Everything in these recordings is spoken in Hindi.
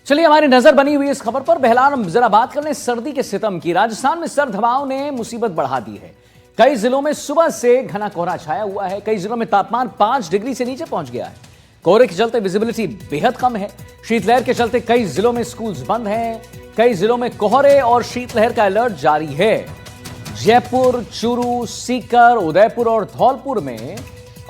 चलिए हमारी नजर बनी हुई इस खबर पर। बहरहाल जरा बात कर लें सर्दी के सितम की। राजस्थान में सर्द हवाओं ने मुसीबत बढ़ा दी है। कई जिलों में सुबह से घना कोहरा छाया हुआ है। कई जिलों में तापमान 5 डिग्री से नीचे पहुंच गया है। कोहरे के चलते विजिबिलिटी बेहद कम है। शीतलहर के चलते कई जिलों में स्कूल्स बंद हैं। कई जिलों में कोहरे और शीतलहर का अलर्ट जारी है। जयपुर, चूरू, सीकर, उदयपुर और धौलपुर में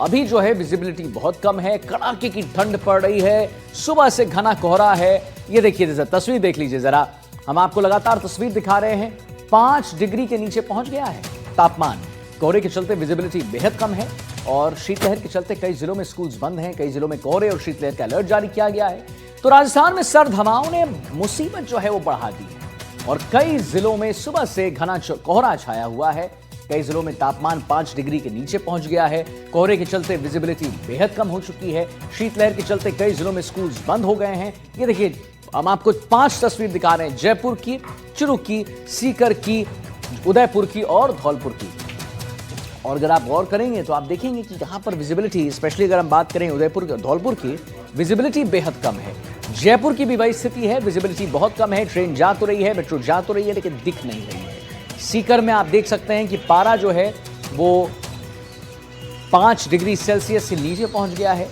अभी जो है विजिबिलिटी बहुत कम है। कड़ाके की ठंड पड़ रही है। सुबह से घना कोहरा है। ये देखिए जरा तस्वीर देख लीजिए जरा। हम आपको लगातार तस्वीर दिखा रहे हैं। 5 डिग्री के नीचे पहुंच गया है तापमान। कोहरे के चलते विजिबिलिटी बेहद कम है और शीतलहर के चलते कई जिलों में स्कूल्स बंद हैं। कई जिलों में कोहरे और शीतलहर का अलर्ट जारी किया गया है। तो राजस्थान में सर्द हवाओं ने मुसीबत जो है वो बढ़ा दी है और कई जिलों में सुबह से घना कोहरा छाया हुआ है। कई जिलों में तापमान 5 डिग्री के नीचे पहुंच गया है। कोहरे के चलते विजिबिलिटी बेहद कम हो चुकी है। शीतलहर के चलते कई जिलों में स्कूल्स बंद हो गए हैं। ये देखिए हम आपको 5 तस्वीर दिखा रहे हैं। जयपुर की, चूरू की, सीकर की, उदयपुर की और धौलपुर की। और अगर आप गौर करेंगे तो आप देखेंगे कि यहाँ पर विजिबिलिटी, स्पेशली अगर हम बात करें उदयपुर और धौलपुर की, विजिबिलिटी बेहद कम है। जयपुर की भी वही स्थिति है। विजिबिलिटी बहुत कम है। ट्रेन जा तो रही है, मेट्रो जा तो रही है, लेकिन दिख नहीं रही है। सीकर में आप देख सकते हैं कि पारा जो है वो 5 डिग्री सेल्सियस से नीचे पहुंच गया है।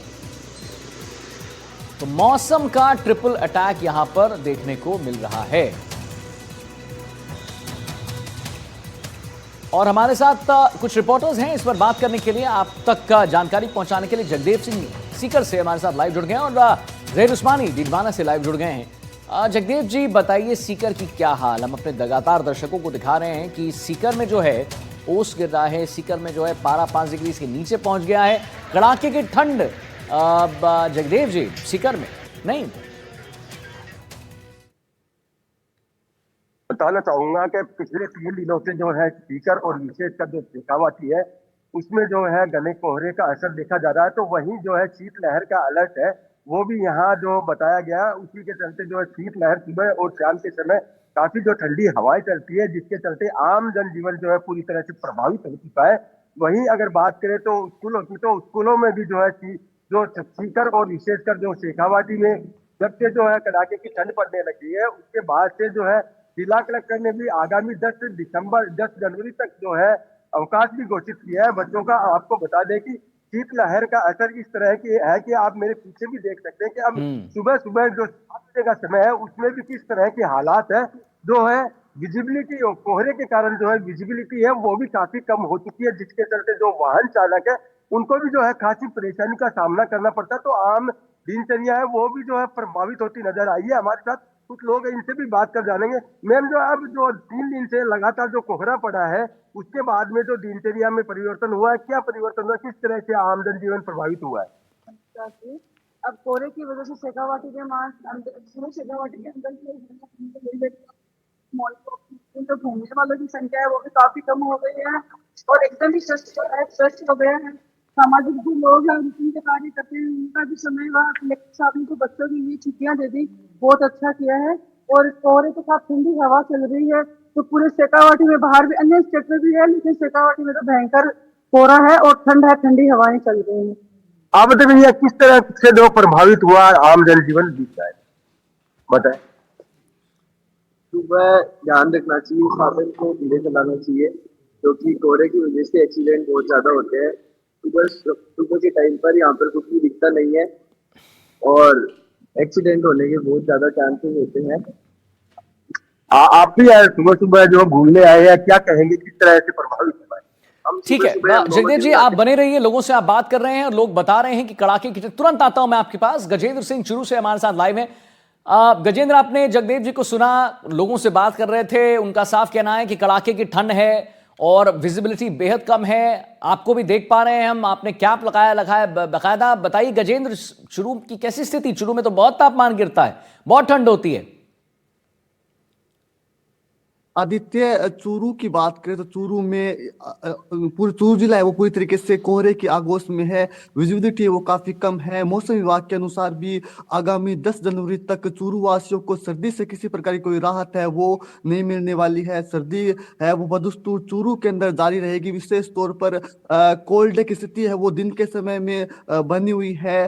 तो मौसम का ट्रिपल अटैक यहां पर देखने को मिल रहा है। और हमारे साथ कुछ रिपोर्टर्स हैं इस पर बात करने के लिए, आप तक जानकारी पहुंचाने के लिए। जगदेव सिंह सीकर से हमारे साथ लाइव जुड़ गए हैं और जहीर उस्मानी डीडवाना से लाइव जुड़ गए हैं। जगदेव जी बताइए सीकर की क्या हाल। हम अपने लगातार दर्शकों को दिखा रहे हैं कि सीकर में जो है ओस गिर रहा है। सीकर में जो है पारा 5 डिग्री के नीचे पहुंच गया है। कड़ाके की ठंड जगदेव जी सीकर में नहीं। बताना चाहूंगा कि पिछले 3 दिनों से जो है सीकर और विशेष का जो शेखावाटी है उसमें जो है घने कोहरे का असर देखा जा रहा है। तो वहीं जो है शीतलहर का अलर्ट है वो भी यहाँ जो बताया गया, उसी के चलते जो है शीतलहर सुबह और शाम के समय काफी जो ठंडी हवाएं चलती है, जिसके चलते आम जनजीवन जो है पूरी तरह से प्रभावित हो चुका है। वहीं अगर बात करें तो स्कूलों की, तो स्कूलों में भी जो है जो सीकर और विशेषकर जो शेखावाटी में जब से जो है कड़ाके की ठंड पड़ने लगी है, उसके बाद से जो है जिला कलेक्टर ने भी आगामी 10 जनवरी तक जो है अवकाश भी घोषित किया है बच्चों का। आपको बता दें कि शीतलहर का असर इस तरह की है कि आप मेरे पीछे भी देख सकते हैं कि अब सुबह सुबह जो 7 बजे का समय है उसमें भी किस तरह के हालात है। जो है विजिबिलिटी और कोहरे के कारण जो है विजिबिलिटी है वो भी काफी कम हो चुकी है, जिसके चलते जो वाहन चालक है उनको भी जो है खासी परेशानी का सामना करना पड़ता है। तो आम दिनचर्या है वो भी जो है प्रभावित होती नजर आई है। हमारे साथ कुछ लोग हैं, इनसे भी बात कर जानेंगे। मैम, जो अब जो 3 दिन से लगातार जो कोहरा पड़ा है उसके बाद में जो दिनचर्या में परिवर्तन हुआ है, क्या परिवर्तन हुआ, किस तरह से आम जनजीवन प्रभावित हुआ है? अब कोहरे की वजह से शेखावाटी के शेखावाटी के अंदर तो घूमने वालों की संख्या है वो भी काफी कम हो गई है और एकदम ही स्वस्थ हो गया है। सामाजिक जो लोग हैं उनके कार्य करते हैं उनका भी समय हुआ। कलेक्टर साहब ने तो बच्चों के लिए छुट्टियां दे दी, बहुत अच्छा किया है। और कोहरे के साथ ठंडी हवा चल रही है तो पूरे शेखावाटी में, बाहर भी अन्य स्टेट में भी है, लेकिन शेखावाटी में तो भयंकर कोहरा है और ठंड है, ठंडी हवाएं चल रही है। आप बताइए किस तरह से जो प्रभावित हुआ आम जनजीवन बीत रहा है, बताएं। सुबह ध्यान रखना चाहिए, साधन को धीरे चलाना चाहिए क्योंकि कोहरे की वजह से एक्सीडेंट बहुत ज्यादा होते हैं। सुबह के टाइम पर यहाँ पर कुछ भी दिखता नहीं है और एक्सीडेंट होने के बहुत ज्यादा चांसेस होते हैं। आप भी सुबह सुबह जो घूमने आए हैं, क्या कहेंगे किस तरह से प्रभावित हुआ है? ठीक है जगदेव जी, आप बने रहिए, लोगों से आप बात कर रहे हैं और लोग बता रहे हैं कि कड़ाके की। तुरंत आता हूं मैं आपके पास। गजेंद्र सिंह चूरू से हमारे साथ लाइव है। गजेंद्र, आपने जगदेव जी को सुना, लोगों से बात कर रहे थे, उनका साफ कहना है कि कड़ाके की ठंड है और विजिबिलिटी बेहद कम है। आपको भी देख पा रहे हैं हम, आपने कैप लगाया बकायदा। बताइए गजेंद्र, चूरू की कैसी स्थिति? चूरू में तो बहुत तापमान गिरता है, बहुत ठंड होती है। आदित्य, चूरू की बात करें तो चूरू में पूरी चूरू जिला है वो पूरी तरीके से कोहरे की आगोश में है। विजिबिलिटी वो काफी कम है। मौसम विभाग के अनुसार भी आगामी 10 जनवरी तक चूरू वासियों को सर्दी से किसी प्रकार की कोई राहत है वो नहीं मिलने वाली है। सर्दी है वो बदस्तूर चूरू के अंदर जारी रहेगी। विशेष तौर पर कोल्ड डे की स्थिति है वो दिन के समय में बनी हुई है।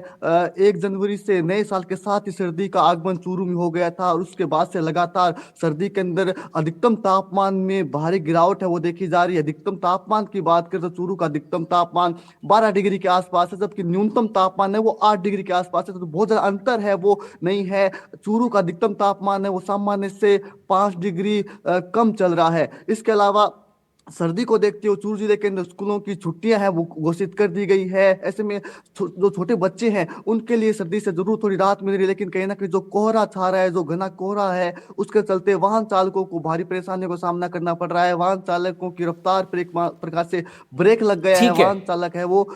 1 जनवरी से नए साल के साथ ही सर्दी का आगमन चूरू में हो गया था और उसके बाद से लगातार सर्दी के अंदर अधिकतम तापमान में भारी गिरावट है वो देखी जा रही है। अधिकतम तापमान की बात करें तो चूरू का अधिकतम तापमान 12 डिग्री के आसपास है, जबकि न्यूनतम तापमान है वो 8 डिग्री के आसपास है। तो बहुत ज्यादा अंतर है वो नहीं है। चूरू का अधिकतम तापमान है वो सामान्य से 5 डिग्री कम चल रहा है। इसके अलावा सर्दी को देखते हुए चूरू जिले के अंदर स्कूलों की छुट्टियां हैं वो घोषित कर दी गई है। ऐसे में जो छोटे बच्चे हैं उनके लिए सर्दी से जरूर थोड़ी राहत मिल रही है, लेकिन कहीं ना कहीं जो कोहरा छा रहा है, जो घना कोहरा है, उसके चलते वाहन चालकों को भारी परेशानियों का सामना करना पड़ रहा है। वाहन चालकों की रफ्तार पर एक प्रकार से ब्रेक लग गया है। ठीक है। वाहन चालक है वो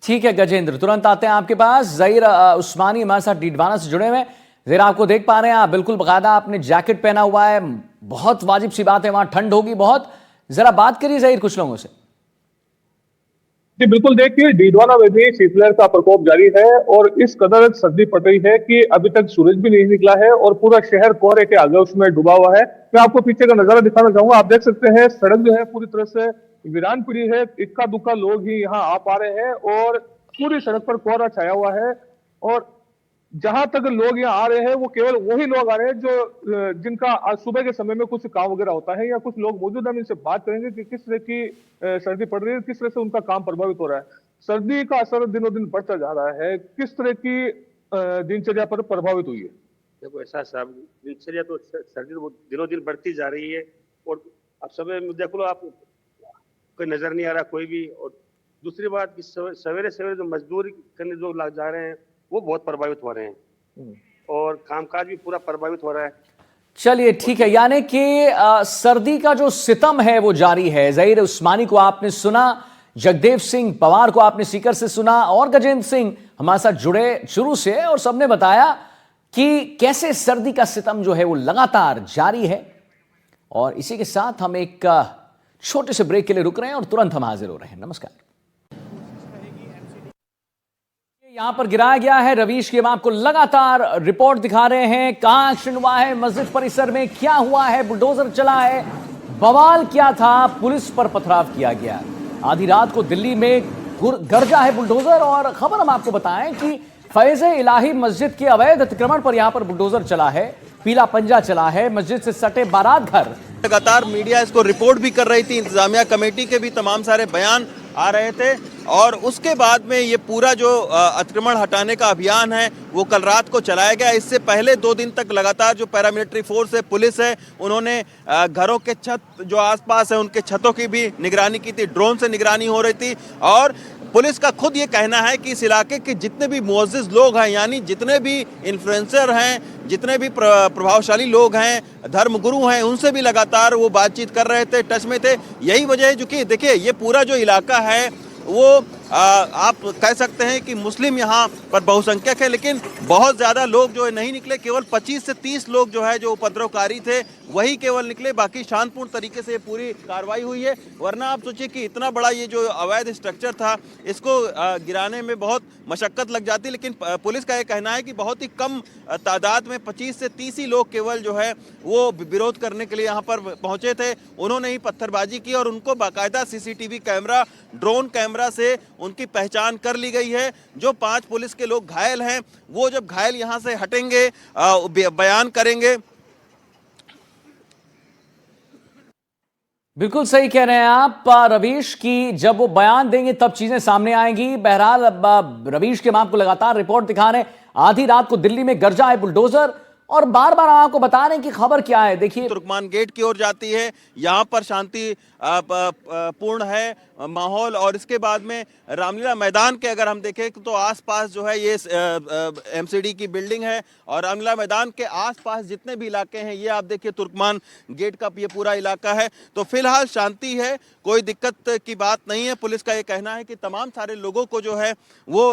ठीक है गजेंद्र, तुरंत आते हैं आपके पास। जहीर उस्मानी हमारे साथ डीडवाना से जुड़े हुए हैं। जहीर, आपको देख पा रहे हैं आप, बिल्कुल बकायदा आपने जैकेट पहना हुआ है, बहुत वाजिब सी बात है, वहां ठंड होगी बहुत। जरा बात करिए जहीर कुछ लोगों से। जी बिल्कुल, देखिए डीडवाना में भी शीतलहर का प्रकोप जारी है और इस कदर सर्दी पड़ रही है कि अभी तक सूरज भी नहीं निकला है और पूरा शहर कोहरे के आगोश में डूबा हुआ है। मैं आपको पीछे का नजारा दिखाना चाहूंगा। आप देख सकते हैं सड़क जो है पूरी तरह से वीरान पड़ी है। इक्का दुक्का लोग ही यहाँ आ पा रहे हैं और पूरी सड़क पर कोहरा छाया हुआ है। और जहां तक लोग यहाँ आ रहे हैं वो केवल वही लोग आ रहे हैं जो जिनका आज सुबह के समय में कुछ काम वगैरह होता है, या कुछ लोग मौजूद। हम इनसे बात करेंगे कि किस तरह की सर्दी पड़ रही है, किस तरह से उनका काम प्रभावित हो रहा है। सर्दी का असर दिनों दिन बढ़ता जा रहा है, किस तरह की दिनचर्या पर प्रभावित हुई है? देखो ऐसा साहब, दिनचर्या तो सर्दी दिनों दिन बढ़ती जा रही है और अब समय में देख लो आप, कोई नजर नहीं आ रहा कोई भी। और दूसरी बात कि सवेरे सवेरे जो मजदूरी करने जो लोग जा रहे हैं वो बहुत प्रभावित हो रहे हैं और कामकाज भी पूरा प्रभावित हो रहा है। चलिए ठीक है, यानी कि सर्दी का जो सितम है वो जारी है। जहीर उस्मानी को आपने सुना, जगदेव सिंह पवार को आपने सीकर से सुना और गजेंद्र सिंह हमारे साथ जुड़े शुरू से, और सबने बताया कि कैसे सर्दी का सितम जो है वो लगातार जारी है। और इसी के साथ हम एक छोटे से ब्रेक के लिए रुक रहे हैं और तुरंत हम हाजिर हो रहे हैं। नमस्कार। यहां पर गिराया गया है रवीश की, हम आपको लगातार रिपोर्ट दिखा रहे हैं। कहां एक्शन हुआ है, मस्जिद परिसर में क्या हुआ है, बुलडोजर चला है, बवाल क्या था, पुलिस पर पथराव किया गया। आधी रात को दिल्ली में गरजा है बुलडोजर। और खबर हम आपको बताएं कि फैज़े इलाही मस्जिद के अवैध अतिक्रमण पर यहां पर बुलडोजर चला है, पीला पंजा चला है। मस्जिद से सटे बारात घर, लगातार मीडिया इसको रिपोर्ट भी कर रही थी, इंतजामिया कमेटी के भी तमाम सारे बयान आ रहे थे। और उसके बाद में ये पूरा जो अतिक्रमण हटाने का अभियान है वो कल रात को चलाया गया। इससे पहले 2 दिन तक लगातार जो पैरामिलिट्री फोर्स है, पुलिस है, उन्होंने घरों के छत जो आसपास है उनके छतों की भी निगरानी की थी, ड्रोन से निगरानी हो रही थी। और पुलिस का खुद ये कहना है कि इस इलाके के जितने भी मुअज़्ज़िज़ लोग हैं, यानी जितने भी इन्फ्लुएंसर हैं, जितने भी प्रभावशाली लोग हैं, धर्मगुरु हैं, उनसे भी लगातार वो बातचीत कर रहे थे, टच में थे। यही वजह है जो कि देखिए ये पूरा जो इलाका है वो आप कह सकते हैं कि मुस्लिम यहाँ पर बहुसंख्यक है, लेकिन बहुत ज़्यादा लोग जो है नहीं निकले। केवल 25 से 30 लोग जो है जो उपद्रवकारी थे वही केवल निकले, बाकी शांतिपूर्ण तरीके से पूरी कार्रवाई हुई है। वरना आप सोचिए कि इतना बड़ा ये जो अवैध स्ट्रक्चर था इसको गिराने में बहुत मशक्क़त लग जाती, लेकिन पुलिस का ये कहना है कि बहुत ही कम तादाद में 25 से 30 ही लोग केवल जो है वो विरोध करने के लिए यहाँ पर पहुँचे थे। उन्होंने ही पत्थरबाजी की और उनको बाकायदा CCTV कैमरा, ड्रोन कैमरा से उनकी पहचान कर ली गई है। जो 5 पुलिस के लोग घायल हैं वो जब घायल यहाँ से हटेंगे बयान करेंगे। बिल्कुल सही कह रहे हैं आप रवीश की, जब वो बयान देंगे तब चीजें सामने आएंगी। बहरहाल रवीश के हम आपको लगातार रिपोर्ट दिखा रहे हैं। आधी रात को दिल्ली में गरजा है बुलडोजर और बार बार आपको बता रहे हैं कि खबर क्या है। देखिए तुर्कमान गेट की ओर जाती है, यहाँ पर शांति पूर्ण है माहौल। और इसके बाद में रामलीला मैदान के अगर हम देखें तो आसपास जो है ये MCD की बिल्डिंग है और रामलीला मैदान के आसपास जितने भी इलाके हैं ये आप देखिए तुर्कमान गेट का ये पूरा इलाका है। तो फिलहाल शांति है, कोई दिक्कत की बात नहीं है। पुलिस का ये कहना है कि तमाम सारे लोगों को जो है वो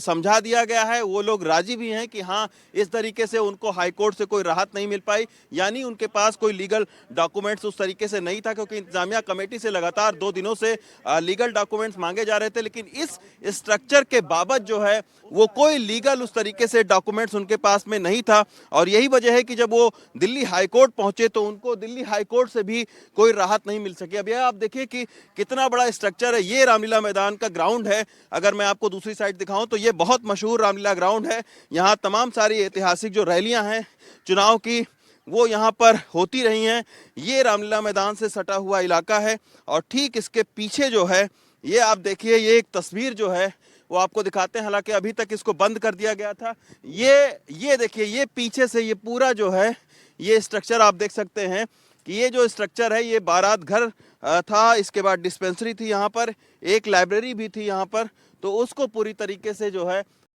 समझा दिया गया है। वो लोग राजी भी हैं कि हाँ इस तरीके से उनको हाई हाईकोर्ट से कोई राहत नहीं मिल पाई, यानी उनके पास कोई लीगल डॉक्यूमेंट्स उस तरीके से नहीं था, क्योंकि इंतजामिया कमेटी से लगातार 2 दिनों से लीगल डॉक्यूमेंट्स मांगे जा रहे थे, लेकिन इस स्ट्रक्चर के बाबत जो है वो कोई लीगल उस तरीके से डॉक्यूमेंट्स उनके पास में नहीं था। और यही वजह है कि जब वो दिल्ली हाईकोर्ट पहुंचे तो उनको दिल्ली हाईकोर्ट से भी कोई राहत नहीं मिल सकी। अब यह आप देखिए कि कितना बड़ा स्ट्रक्चर है, ये रामलीला मैदान का ग्राउंड है। अगर मैं आपको दूसरी साइड दिखाऊं तो ये बहुत मशहूर रामलीला ग्राउंड है। यहाँ तमाम सारी ऐतिहासिक जो रैलियां हैं चुनाव की वो यहाँ पर होती रही हैं। ये रामलीला मैदान से सटा हुआ इलाका है और ठीक इसके पीछे जो है ये आप देखिए, ये एक तस्वीर जो है वो आपको दिखाते हैं, हालांकि अभी तक इसको बंद कर दिया गया था। ये देखिए, ये पीछे से ये पूरा जो है ये स्ट्रक्चर आप देख सकते हैं कि ये जो स्ट्रक्चर है ये बारात घर था, इसके बाद डिस्पेंसरी थी यहाँ पर, एक लाइब्रेरी भी थी यहाँ पर, तो उसको पूरी तरीके से जो है